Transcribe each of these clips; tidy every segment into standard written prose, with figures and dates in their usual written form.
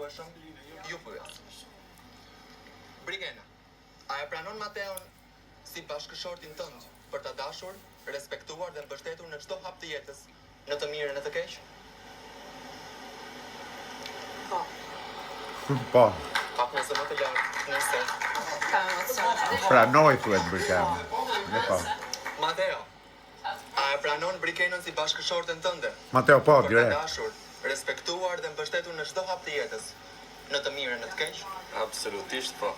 interesueshëm, ju pyes. Brigena, a e pranon Mateon si bashkëshortin tënd për ta dashur, respektuar dhe mbështetur në çdo hap të jetës, në të mirën e të keq? Po. Po. Pak nëse më të lartë, nëse. Ka emocione. Pranoj thuhet Brigena. Ne po. Mateo, a e pranon Brigenën si bashkëshorten tënde? Mateo po, Për ta direkt. dashur, respektuar dhe mbështetur në çdo hap të jetës, në të mirën e të keq? Absolutisht po.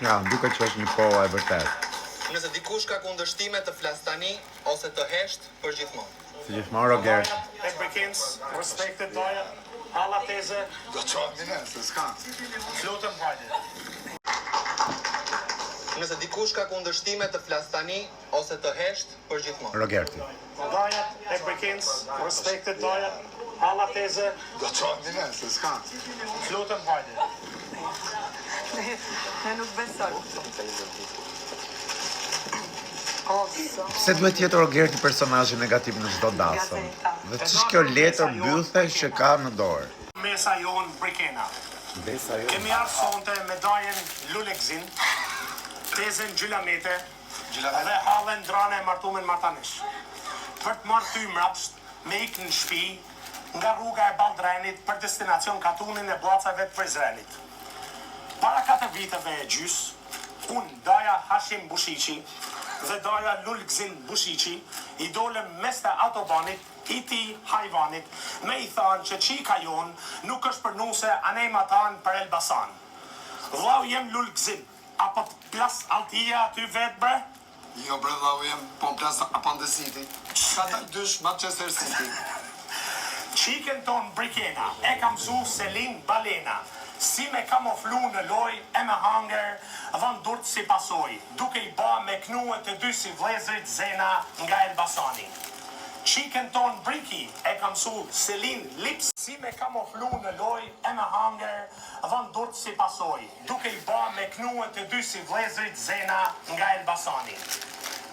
Ja, duket që është një po e vërtet. Nëse dikush ka kundërshtime të flas tani ose të hesht për gjithmonë. Si gjithmonë Roger. Republicans, respected doja, alla teze, Do të çohem ne, se s'ka. flutëm hajde. Nëse dikush ka kundërshtime të flas tani ose të hesht për gjithmonë. Rogerti. Doja, Republicans, respected doja, alla teze, Do të çohem ne, se s'ka. flutëm hajde. Ne nuk besoj. Pse duhet jetë Rogerti personazhi negativ në çdo dasëm? Dhe ç'është kjo letër mbyllthe që ka në dorë? Mesa jon Brikena. Kemi ardhur sonte me dajën Lulekzin, tezën Gjylamete, dhe hallën drane martumen martanesh. Për të marrë ty mrapsht, me ikë në shtëpi, nga rruga e Baldrenit për destinacion katunin e bllacave të Prizrenit. Para 4 viteve e gjys, unë, Daja Hashim Bushiqi dhe Daja Lulekzin Bushiqi, i dolëm mes të autobanit, i ti hajvanit, me i thanë që qika jonë nuk është për nuse anema tanë për Elbasan. Vlau jem Lulekzin, apo të plas altia aty vetë bre? Jo bre vllau jem, po më plas Apande City. Ka të dysh Manchester City. Qiken ton Brikena, e kam su Selin Balena, si me kamoflu në loj, e me hanger, dhën durt si pasoj, duke i ba me knuet të dy si vlezrit Zena nga Elbasani. Qiken ton Briki, e kam su Selin Lips, si me kamoflu në loj, e me hanger, dhën durt si pasoj, duke i ba me knuet të dy si vlezrit Zena nga Elbasani.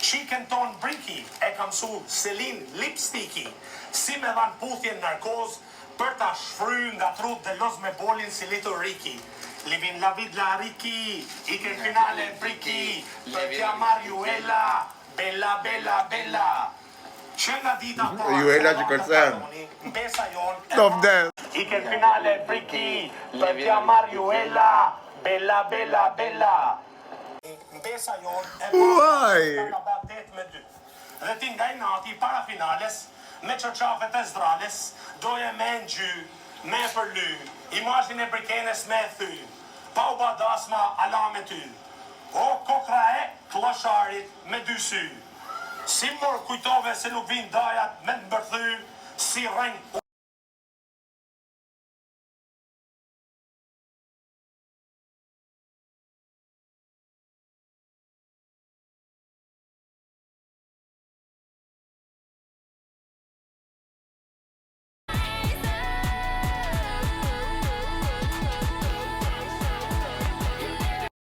Qiken ton Briki, e kam su Selin Lipstiki, si me dhan puthjen narkoz, për ta shfry nga trut dhe los me bolin si litur Riki. Livin la vid la Riki, i ke finale Briki, për t'ja Mariuela, bella, bella, bella. Që nga dita po... Juela që kërcen. Besa jon... Do vdes. I ke finale Briki, për t'ja Mariuela, bella, bella, bella. Besa jon... Uaj! Ka ba 8-2. Dhe ti nga i nati para finales, me qërqafet e zdrales, doje me në gjy, me përly, imazhin e Brikenes me thy, pa u badasma ala me ty. O kokra e klosharit me dy sy, si mor kujtove se nuk vin dajat me të mbërthy, si rënj